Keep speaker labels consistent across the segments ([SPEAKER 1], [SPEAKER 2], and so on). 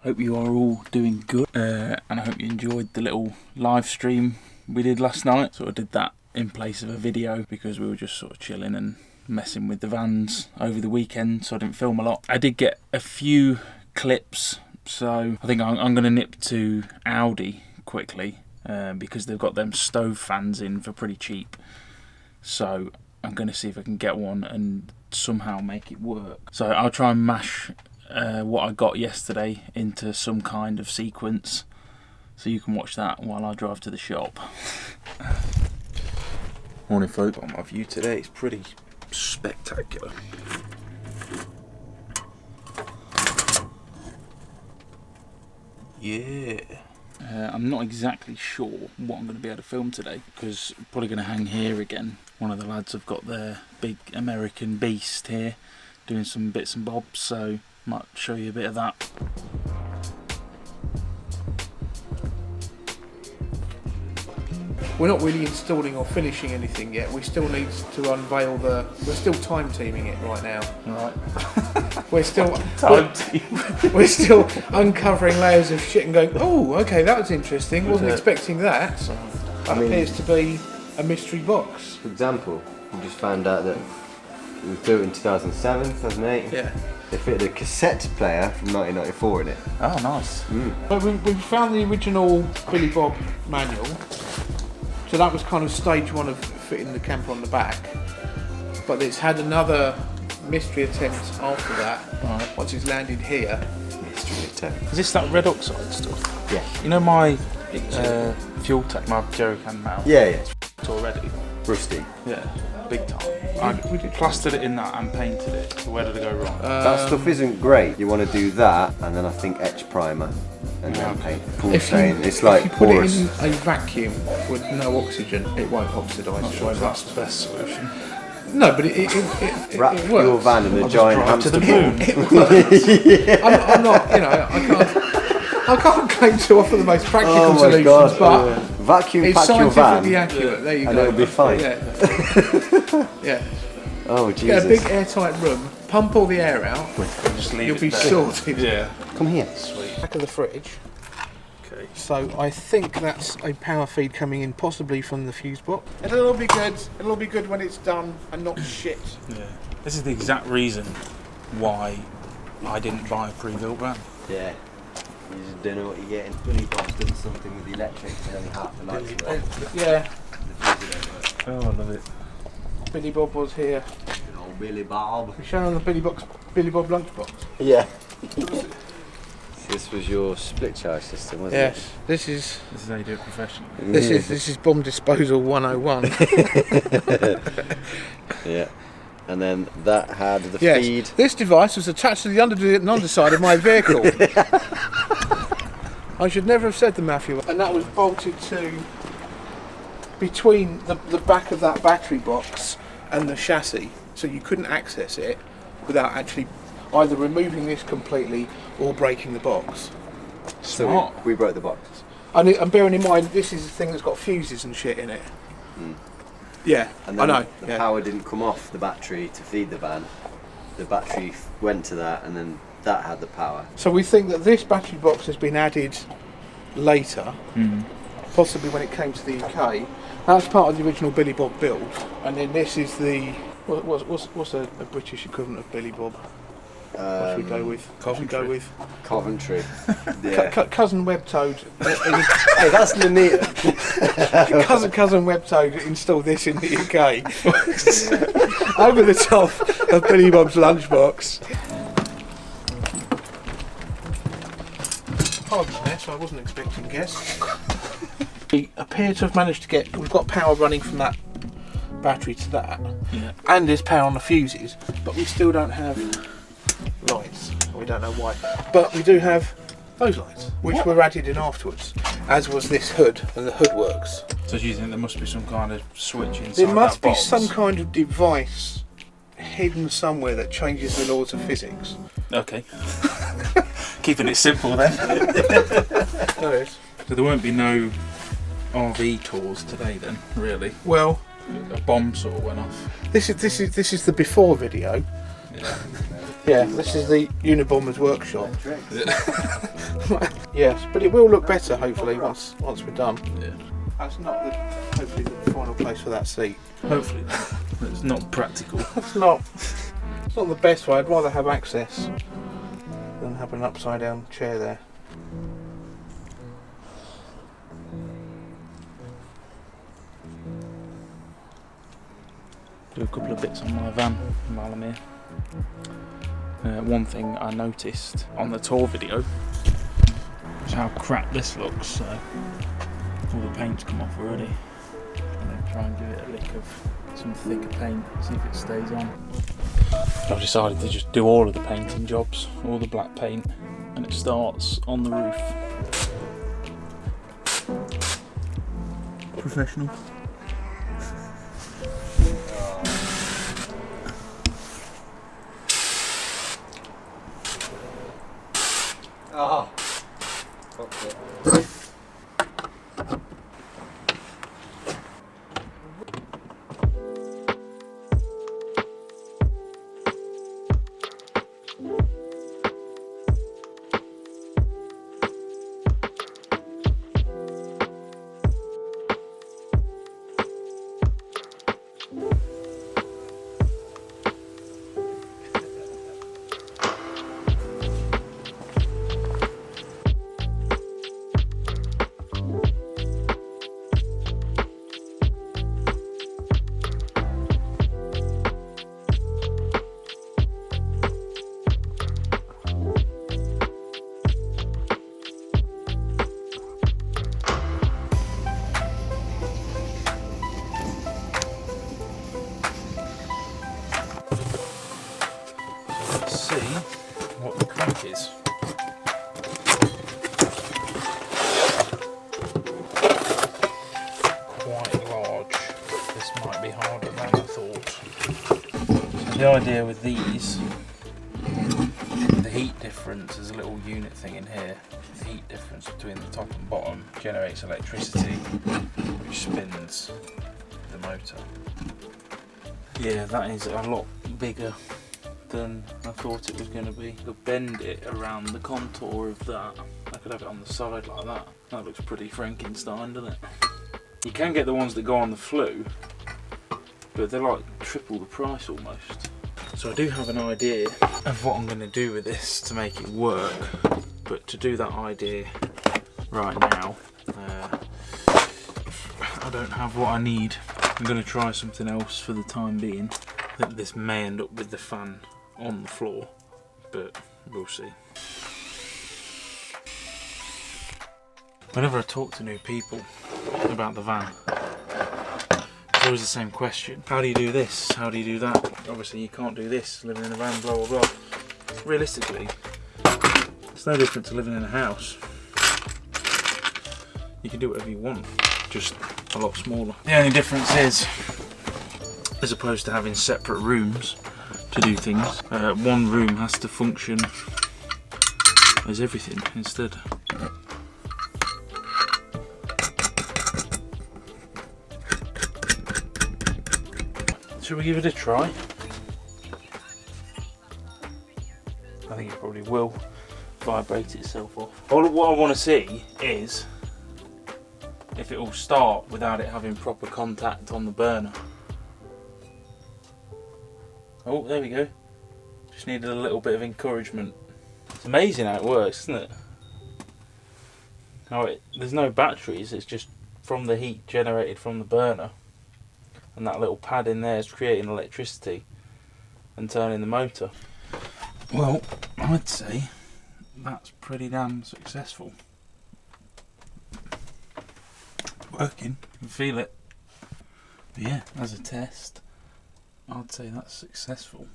[SPEAKER 1] Hope you are all doing good, and I hope you enjoyed the little live stream we did last night. Sort of did that in place of a video because we were just sort of chilling and messing with the vans over the weekend, so I didn't film a lot. I did get a few clips, so I think I'm going to nip to Audi quickly because they've got them stove fans in for pretty cheap. So I'm going to see if I can get one and somehow make it work. So I'll try and mash what I got yesterday into some kind of sequence, so you can watch that while I drive to the shop. Morning folk, my view today is pretty spectacular. Yeah. I'm not exactly sure what I'm going to be able to film today because I'm probably going to hang here again. One of the lads have got their big American beast here doing some bits and bobs, so might show you a bit of that.
[SPEAKER 2] We're not really installing or finishing anything yet. We still need to unveil the... We're still time teaming it right now.
[SPEAKER 1] Right.
[SPEAKER 2] We're still we're still uncovering layers of shit and going, oh, okay, that was interesting. Wasn't expecting that. That appears to be a mystery box.
[SPEAKER 3] For example, we just found out that it was built in 2007, 2008.
[SPEAKER 2] Yeah.
[SPEAKER 3] They fitted a cassette player from 1994 in it.
[SPEAKER 1] Oh, nice.
[SPEAKER 2] But we found the original Billy Bob manual. So that was kind of stage one of fitting the camper on the back. But it's had another mystery attempt after that.
[SPEAKER 1] Right.
[SPEAKER 2] Once it's landed here.
[SPEAKER 3] Mystery attempt.
[SPEAKER 1] Is this that red oxide stuff?
[SPEAKER 3] Yeah.
[SPEAKER 1] You know my fuel tank, my jerry can mount?
[SPEAKER 3] Yeah, yeah.
[SPEAKER 1] It's already.
[SPEAKER 3] Rusty.
[SPEAKER 1] Yeah, big time. I plastered it in that and painted it. So where did it go wrong?
[SPEAKER 3] That stuff isn't great. You want to do that, and then I think etch primer, and then paint. Full stain. It's like
[SPEAKER 2] if you put
[SPEAKER 3] porous.
[SPEAKER 2] it in a vacuum with no oxygen, it won't oxidise.
[SPEAKER 1] Not sure if that's the best solution.
[SPEAKER 2] No, but it
[SPEAKER 3] Wrap
[SPEAKER 2] it
[SPEAKER 3] your
[SPEAKER 2] works.
[SPEAKER 3] van in a giant hamster
[SPEAKER 1] to the
[SPEAKER 3] ball.
[SPEAKER 1] moon.
[SPEAKER 2] It works. I'm not, I can't claim to offer the most practical solutions,
[SPEAKER 3] God,
[SPEAKER 2] but
[SPEAKER 3] vacuum
[SPEAKER 2] it's
[SPEAKER 3] pack your van,
[SPEAKER 2] scientifically accurate. There you
[SPEAKER 3] and
[SPEAKER 2] go.
[SPEAKER 3] it'll be fine.
[SPEAKER 2] Yeah. Yeah.
[SPEAKER 3] Oh
[SPEAKER 2] Get
[SPEAKER 3] Jesus!
[SPEAKER 2] a big airtight room, pump all the air out,
[SPEAKER 1] Just leave
[SPEAKER 2] you'll
[SPEAKER 1] it
[SPEAKER 2] be
[SPEAKER 1] there.
[SPEAKER 2] sorted.
[SPEAKER 1] Yeah.
[SPEAKER 3] Come here.
[SPEAKER 1] Sweet.
[SPEAKER 2] Back of the fridge.
[SPEAKER 1] Okay.
[SPEAKER 2] So I think that's a power feed coming in, possibly from the fuse box. It'll be good. It'll be good when it's done and not shit.
[SPEAKER 1] Yeah. This is the exact reason why I didn't buy a pre-built van.
[SPEAKER 3] Yeah. You just don't know what you're getting. Billy Bob's done something with the electric, and only half the lights work.
[SPEAKER 2] Yeah.
[SPEAKER 1] Oh, I love it.
[SPEAKER 2] Billy Bob was here.
[SPEAKER 3] Good old Billy Bob.
[SPEAKER 2] We showing on the Billy Bob lunchbox.
[SPEAKER 3] Yeah. This was your split charge system, wasn't
[SPEAKER 2] Yes. This is
[SPEAKER 1] This is how you do it professionally.
[SPEAKER 3] it?
[SPEAKER 2] this is bomb disposal 101.
[SPEAKER 3] Yeah. And then that had the
[SPEAKER 2] Yes.
[SPEAKER 3] feed.
[SPEAKER 2] This device was attached to the underside of my vehicle. I should never have said the Matthew. And that was bolted to between the back of that battery box and the chassis, so you couldn't access it without actually either removing this completely or breaking the box.
[SPEAKER 3] So
[SPEAKER 1] Smart.
[SPEAKER 3] we broke the box.
[SPEAKER 2] And bearing in mind, this is a thing that's got fuses and shit in it. Yeah,
[SPEAKER 3] And
[SPEAKER 2] I
[SPEAKER 3] then
[SPEAKER 2] know.
[SPEAKER 3] the
[SPEAKER 2] Yeah.
[SPEAKER 3] power didn't come off the battery to feed the van. The battery went to that, and then that had the power.
[SPEAKER 2] So we think that this battery box has been added later, possibly when it came to the UK. That's part of the original Billy Bob build, and then this is the what's a British equivalent of Billy Bob? What should we go with?
[SPEAKER 1] Coventry.
[SPEAKER 3] Coventry. Yeah.
[SPEAKER 2] Cousin Webtoad.
[SPEAKER 3] Hey, that's the neat.
[SPEAKER 2] cousin Webtoad installed this in the UK over the top of Billy Bob's lunchbox. Pardon me, so I wasn't expecting guests. We appear to have managed to get. We've got power running from that battery to that, and there's power on the fuses, but we still don't have lights. We don't know why, but we do have those lights, which were added in afterwards, as was this hood, and the hood works.
[SPEAKER 1] So do you think there must be some kind of switch inside
[SPEAKER 2] There must
[SPEAKER 1] that
[SPEAKER 2] be
[SPEAKER 1] box?
[SPEAKER 2] some kind of device hidden somewhere that changes the laws of physics.
[SPEAKER 1] Okay. Keeping it simple then.
[SPEAKER 2] There is.
[SPEAKER 1] So there won't be no RV tours today then, really?
[SPEAKER 2] Well,
[SPEAKER 1] A bomb sort of went off.
[SPEAKER 2] this is the before video.
[SPEAKER 1] Yeah.
[SPEAKER 2] Yeah, this is the Unabomber's workshop. Yes, but it will look better hopefully once we're done.
[SPEAKER 1] Yeah.
[SPEAKER 2] That's not hopefully the final place for that seat.
[SPEAKER 1] Hopefully it's not practical.
[SPEAKER 2] It's not the best way. I'd rather have access than have an upside down chair there.
[SPEAKER 1] Do a couple of bits on my van while I'm here. One thing I noticed on the tour video is how crap this looks. So all the paint's come off already. I'm going to try and give it a lick of some thicker paint, see if it stays on. I've decided to just do all of the painting jobs, all the black paint, and it starts on the roof. Professional.
[SPEAKER 3] Oh.
[SPEAKER 1] See what the crack is. Quite large. This might be harder than I thought. So the idea with these, the heat difference, there's a little unit thing in here. The heat difference between the top and bottom generates electricity, which spins the motor. Yeah, that is a lot bigger than I thought it was going to be. I could bend it around the contour of that. I could have it on the side like that. That looks pretty Frankenstein, doesn't it? You can get the ones that go on the flue, but they're like triple the price almost. So I do have an idea of what I'm going to do with this to make it work, but to do that idea right now, I don't have what I need. I'm going to try something else for the time being. I think this may end up with the fan on the floor, but we'll see. Whenever I talk to new people about the van, it's always the same question. How do you do this? How do you do that? Obviously you can't do this, living in a van, blah blah blah. Realistically, it's no different to living in a house. You can do whatever you want, just a lot smaller. The only difference is, as opposed to having separate rooms to do things, one room has to function as everything instead. Shall we give it a try? I think it probably will vibrate itself off. What I want to see is if it will start without it having proper contact on the burner. Oh, there we go. Just needed a little bit of encouragement. It's amazing how it works, isn't it? There's no batteries, it's just from the heat generated from the burner. And that little pad in there is creating electricity and turning the motor. Well, I'd say that's pretty damn successful. Working, you can feel it. But yeah, as a test, I'd say that's successful.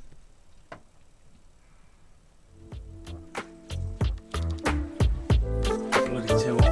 [SPEAKER 1] Bloody tilt.